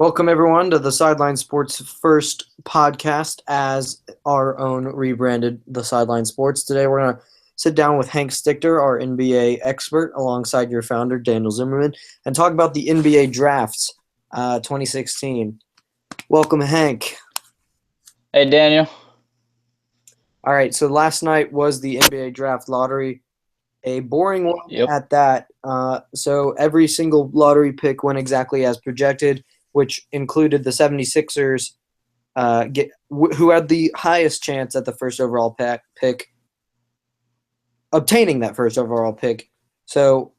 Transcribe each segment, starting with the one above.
Welcome, everyone, to the Sideline Sports first podcast as our own rebranded The Sideline Sports. Today, we're going to sit down with Hank Stichter, our NBA expert, alongside your founder, Daniel Zimmerman, and talk about the NBA drafts 2016. Welcome, Hank. Hey, Daniel. All right, so last night was the NBA draft lottery. A boring one Yep. at that. So every single lottery pick went exactly as projected, which included the 76ers, who had the highest chance at the first overall pick, obtaining that first overall pick. So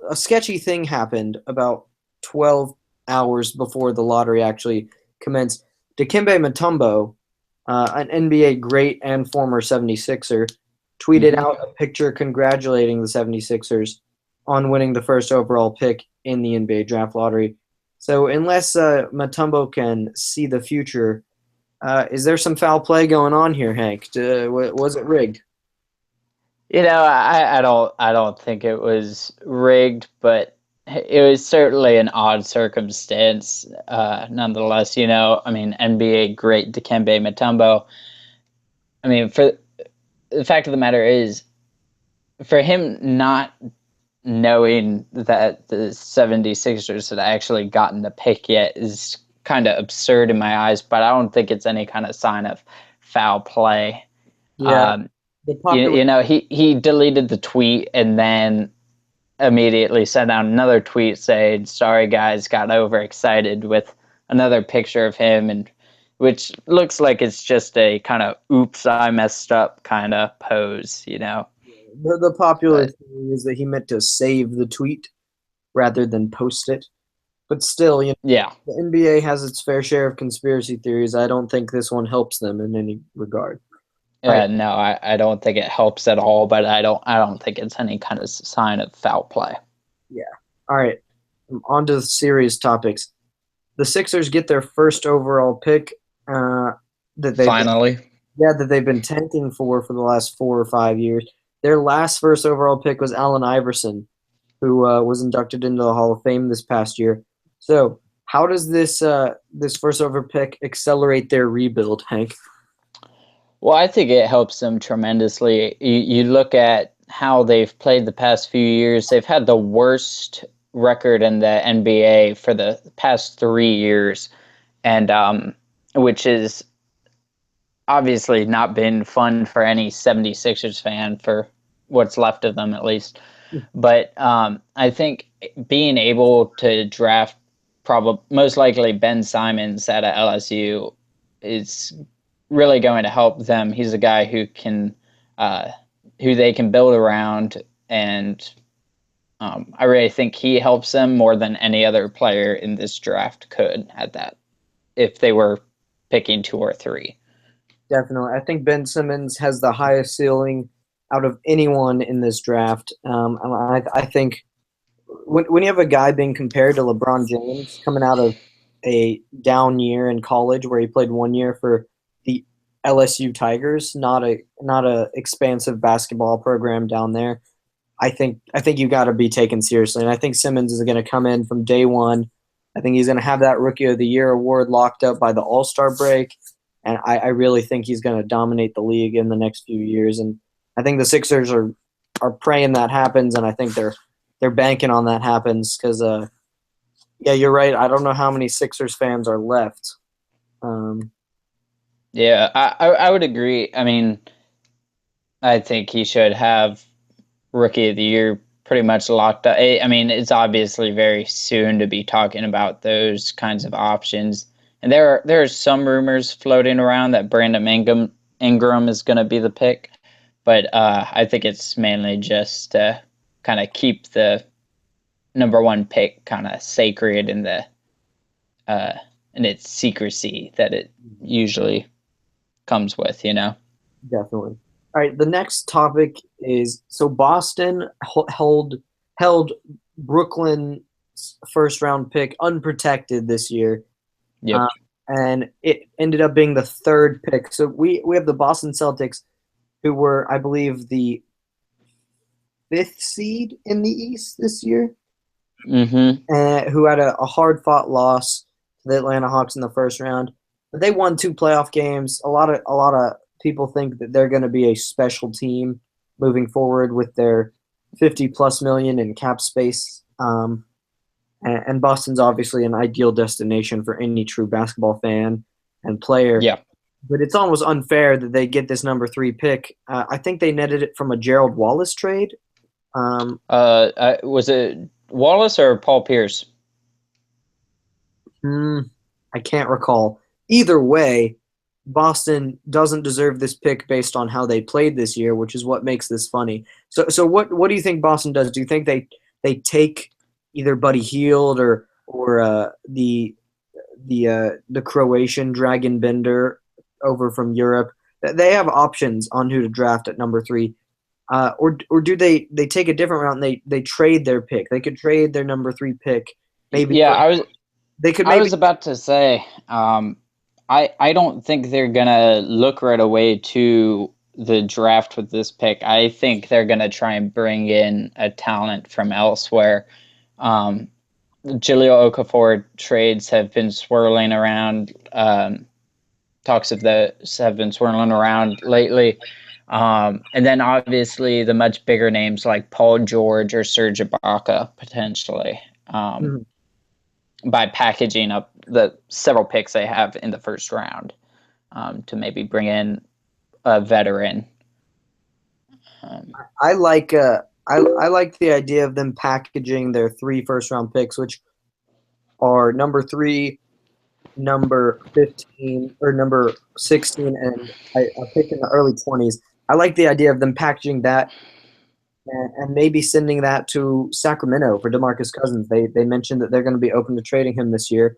a sketchy thing happened about 12 hours before the lottery actually commenced. Dikembe Mutombo, an NBA great and former 76er, tweeted out a picture congratulating the 76ers on winning the first overall pick in the NBA draft lottery. So unless Mutombo can see the future, is there some foul play going on here, Hank? Was it rigged? I don't think it was rigged, but it was certainly an odd circumstance. Nonetheless, NBA great Dikembe Mutombo. For the fact of the matter is, for him not knowing that the 76ers had actually gotten the pick yet is kind of absurd in my eyes, but I don't think it's any kind of sign of foul play. Yeah. Um, he deleted the tweet and then immediately sent out another tweet saying, "Sorry guys, got overexcited," with another picture of him, and which looks like it's just a kind of "oops, I messed up" kind of pose. The popular But theory is that he meant to save the tweet rather than post it. But still, yeah. the NBA has its fair share of conspiracy theories. I don't think this one helps them in any regard. All right. No, I don't think it helps at all, but I don't think it's any kind of sign of foul play. Yeah. All right. On to the serious topics. The Sixers get their first overall pick Finally. that they've been tanking for the last 4 or 5 years. Their last first overall pick was Allen Iverson, who was inducted into the Hall of Fame this past year. So, how does this first over pick accelerate their rebuild, Hank? Well, I think it helps them tremendously. You look at how they've played the past few years. They've had the worst record in the NBA for the past 3 years, and which is obviously not been fun for any 76ers fan, for what's left of them at least. But I think being able to draft probably most likely Ben Simmons out of LSU is really going to help them. He's a guy who they can build around, and I really think he helps them more than any other player in this draft could at that, if they were picking 2 or 3. Definitely. I think Ben Simmons has the highest ceiling out of anyone in this draft. I think when you have a guy being compared to LeBron James coming out of a down year in college where he played 1 year for the LSU Tigers, not a expansive basketball program down there, I think you got to be taken seriously. And I think Simmons is going to come in from day one. I think he's going to have that Rookie of the Year award locked up by the All-Star break. And I really think he's going to dominate the league in the next few years. And I think the Sixers are praying that happens, and I think they're banking on that happens because, yeah, you're right. I don't know how many Sixers fans are left. Yeah, I would agree. I think he should have Rookie of the Year pretty much locked up. It's obviously very soon to be talking about those kinds of options. And there are some rumors floating around that Brandon Ingram is going to be the pick, but I think it's mainly just to kind of keep the number 1 pick kind of sacred in its secrecy that it usually comes with. Definitely. All right, the next topic is Boston held Brooklyn's first round pick unprotected this year. Yep. And it ended up being the 3rd pick. So we have the Boston Celtics, who were, I believe, the 5th seed in the East this year. Mm-hmm. who had a hard fought loss to the Atlanta Hawks in the first round. But they won 2 playoff games. A lot of people think that they're going to be a special team moving forward with their 50+ million in cap space. And Boston's obviously an ideal destination for any true basketball fan and player. Yeah. But it's almost unfair that they get this number 3 pick. I think they netted it from a Gerald Wallace trade. Um, Was it Wallace or Paul Pierce? hmm, I can't recall. Either way, Boston doesn't deserve this pick based on how they played this year, which is what makes this funny. So what do you think Boston does? Do you think they take either Buddy Hield or the Croatian Dragon Bender over from Europe? They have options on who to draft at number 3. Or do they take a different route and they trade their pick? They could trade their number 3 pick, maybe Yeah, for they could I maybe was about to say, I don't think they're gonna look right away to the draft with this pick. I think they're gonna try and bring in a talent from elsewhere. Um, Jaleel Okafor trades have been swirling around. Talks of those have been swirling around lately. And then obviously the much bigger names like Paul George or Serge Ibaka potentially. Mhm. By packaging up the several picks they have in the first round to maybe bring in a veteran. I like I like the idea of them packaging their 3 first round picks, which are number 3, number 15, or number 16, and a pick in the early 20s. I like the idea of them packaging that and maybe sending that to Sacramento for DeMarcus Cousins. They mentioned that they're going to be open to trading him this year.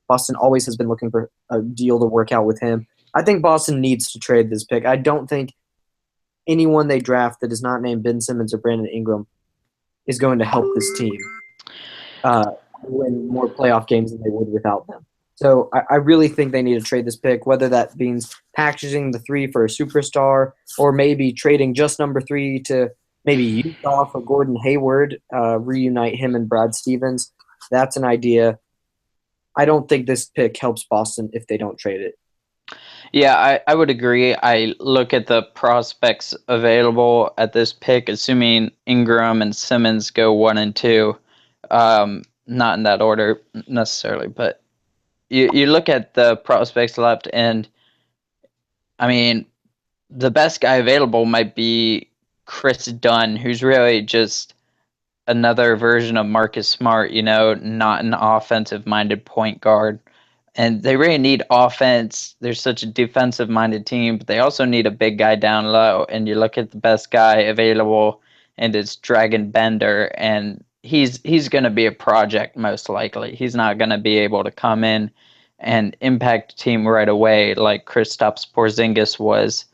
Boston always has been looking for a deal to work out with him. I think Boston needs to trade this pick. I don't think anyone they draft that is not named Ben Simmons or Brandon Ingram is going to help this team win more playoff games than they would without them. So I really think they need to trade this pick, whether that means packaging the 3 for a superstar or maybe trading just number 3 to maybe Utah for Gordon Hayward, reunite him and Brad Stevens. That's an idea. I don't think this pick helps Boston if they don't trade it. Yeah, I would agree. I look at the prospects available at this pick, assuming Ingram and Simmons go 1 and 2. Not in that order necessarily, but you look at the prospects left, and I mean, the best guy available might be Chris Dunn, who's really just another version of Marcus Smart, not an offensive minded point guard. And they really need offense. They're such a defensive minded team, but they also need a big guy down low. And you look at the best guy available, and it's Dragon Bender, and he's going to be a project most likely. He's not going to be able to come in and impact a team right away like Kristaps Porzingis was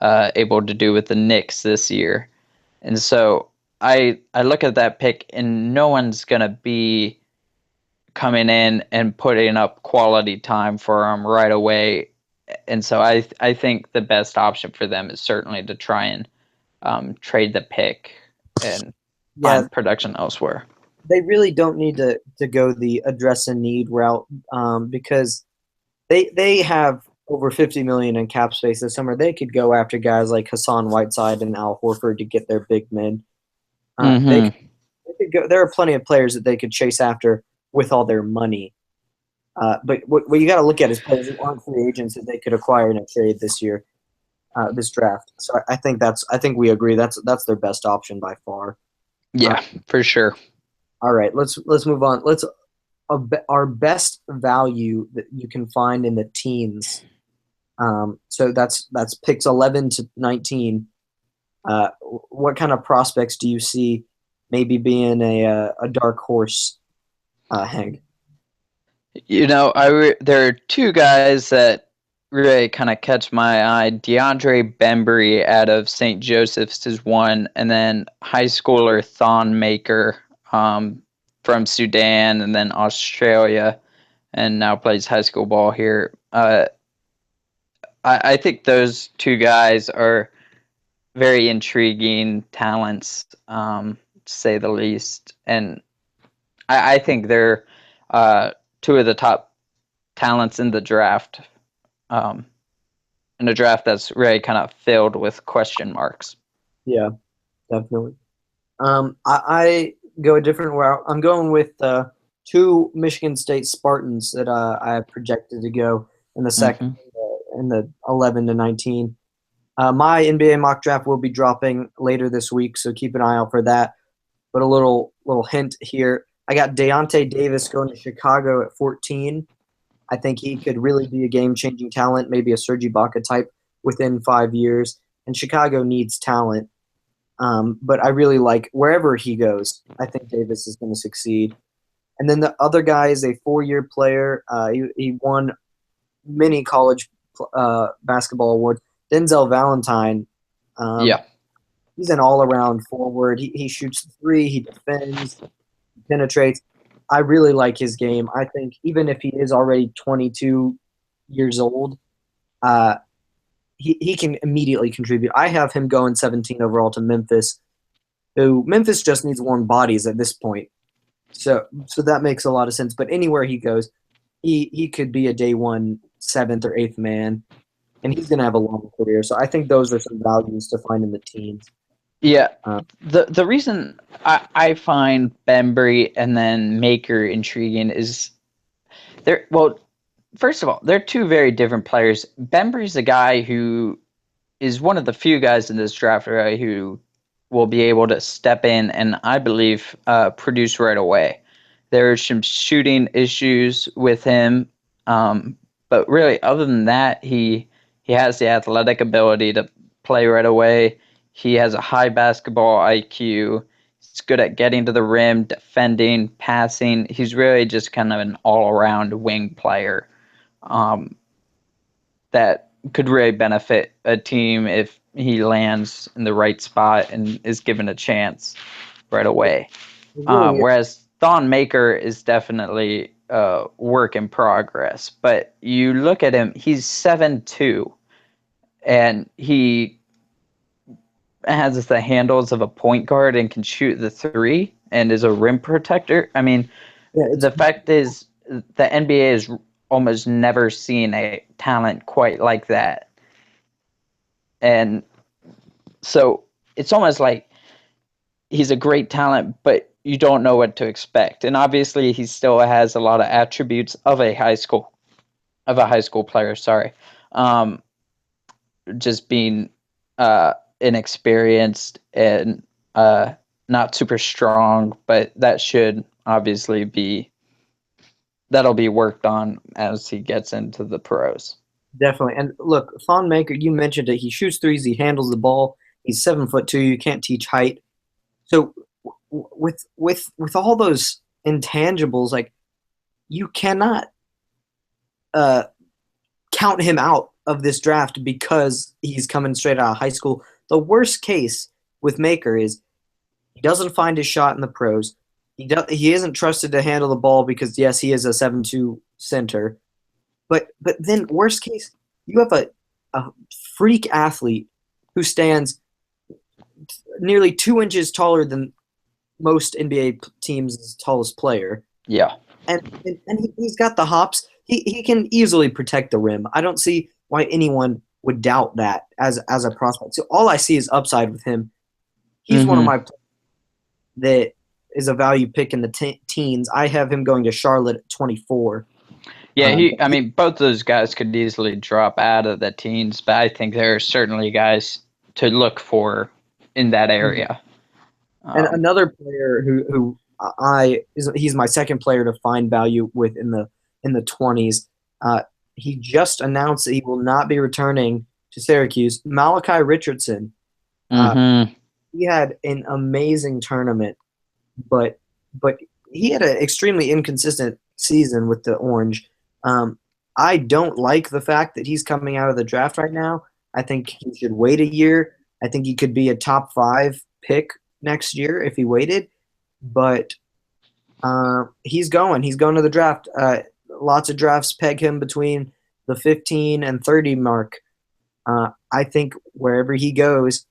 able to do with the Knicks this year. And so I look at that pick, and no one's going to be coming in and putting up quality time for them right away. And so I think the best option for them is certainly to try and trade the pick and Yeah, find production elsewhere. they really don't need to go the address and need route because they have over 50 million in cap space this summer. They could go after guys like Hassan Whiteside and Al Horford to get their big men. They Mm-hmm. could go. There are plenty of players that they could chase after with all their money. But what you got to look at is players who aren't free agents that they could acquire in a trade this year, this draft. So I think we agree that's their best option by far. Uh, Yeah, for sure. all right, let's move on. Our best value that you can find in the teens. So that's picks 11 to 19. What kind of prospects do you see maybe being a dark horse, Hank? There are two guys that really kind of catch my eye. DeAndre Bembry out of St. Joseph's is one, and then high schooler Thon Maker from Sudan and then Australia, and now plays high school ball here. I think those two guys are very intriguing talents, to say the least. And I think they're uh, two of the top talents in the draft, um, in a draft that's really kind of filled with question marks. Yeah, definitely. I go a different route. I'm going with two Michigan State Spartans that I have projected to go in the second, Mm-hmm. in the 11 to 19. My NBA mock draft will be dropping later this week, so keep an eye out for that. But a little hint here: I got Deontay Davis going to Chicago at 14. I think he could really be a game-changing talent, maybe a Serge Ibaka type within 5 years. And Chicago needs talent. But I really like wherever he goes. I think Davis is going to succeed. And then the other guy is a 4-year player. He won many college basketball awards. Denzel Valentine. Um, Yeah. he's an all-around forward. He shoots the three. He defends. He penetrates. I really like his game. I think even if he is already 22 years old, uh, he can immediately contribute. I have him going 17 overall to Memphis, who Memphis just needs warm bodies at this point. So that makes a lot of sense. But anywhere he goes, he could be a day one seventh or eighth man, and he's going to have a long career. So I think those are some values to find in the teens. Yeah. Uh, The reason I find Bembry and then Maker intriguing is they're well, first of all, they're two very different players. Bembry's a guy who is one of the few guys in this draft, right, who will be able to step in and I believe produce right away. There are some shooting issues with him, but really, other than that, he has the athletic ability to play right away. He has a high basketball IQ. He's good at getting to the rim, defending, passing. He's really just kind of an all-around wing player um, that could really benefit a team if he lands in the right spot and is given a chance right away. really, Whereas Thon Maker is definitely a work in progress. But you look at him, he's 7'2", and he has the handles of a point guard and can shoot the three and is a rim protector. I mean, yeah, it's the fact is, the NBA has almost never seen a talent quite like that. And so it's almost like he's a great talent, but you don't know what to expect. And obviously, he still has a lot of attributes of a high school player. Sorry, um, just being inexperienced and not super strong, but that should obviously be that'll be worked on as he gets into the pros. definitely. And look, Thon Maker, you mentioned it. He shoots threes. He handles the ball. He's 7'2". You can't teach height. So with all those intangibles, like you cannot uh, count him out of this draft because he's coming straight out of high school. The worst case with Maker is he doesn't find his shot in the pros. He isn't trusted to handle the ball because yes, he is a 7'2" center. But then worst case, you have a freak athlete who stands nearly 2 inches taller than most NBA teams' tallest player. Yeah. And he's got the hops. He can easily protect the rim. I don't see why anyone would doubt that as a prospect. So all I see is upside with him. He's one of Mm-hmm. my that is a value pick in the teens. I have him going to Charlotte at 24. Yeah, But I mean, both those guys could easily drop out of the teens, but I think there are certainly guys to look for in that area. and Um, another player who he's my second player to find value with in the 20s. He just announced that he will not be returning to Syracuse. Malachi Richardson. Uh, mm-hmm. he had an amazing tournament, but but he had an extremely inconsistent season with the Orange. Um, I don't like the fact that he's coming out of the draft right now. I think he should wait a year. I think he could be a top 5 pick next year if he waited. But he's going. He's going to the draft. Lots of drafts peg him between the 15 and 30 mark. I think wherever he goes,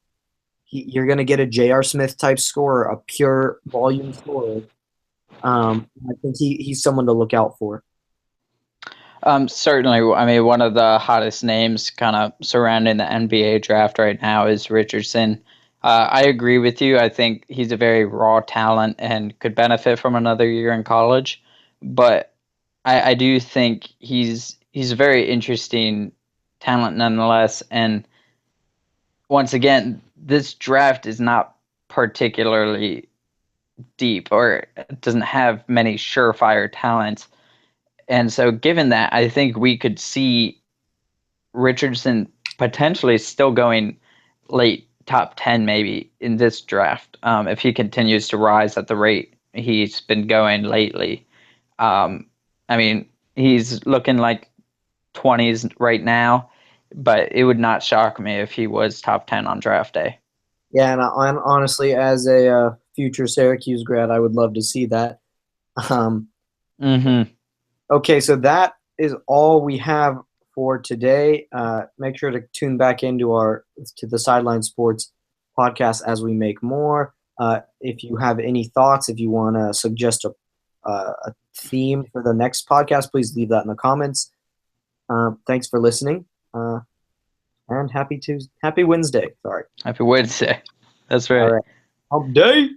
you're going to get a J.R. Smith type scorer, a pure volume scorer. I think he's someone to look out for. Certainly. I mean, one of the hottest names kind of surrounding the NBA draft right now is Richardson. I agree with you. I think he's a very raw talent and could benefit from another year in college. But I do think he's a very interesting talent nonetheless. And once again, this draft is not particularly deep or doesn't have many surefire talents. And so, given that, I think we could see Richardson potentially still going late top 10 maybe in this draft if he continues to rise at the rate he's been going lately. Um, I mean, he's looking like 20s right now, but it would not shock me if he was top 10 on draft day. Yeah, and honestly, as a future Syracuse grad, I would love to see that. Um, Mm-hmm. okay, so that is all we have for today. Make sure to tune back to the Sideline Sports podcast as we make more. If you have any thoughts, if you want to suggest a theme for the next podcast, please leave that in the comments. Thanks for listening, and happy Wednesday. Sorry. Happy Wednesday. That's All right. right. Hump day.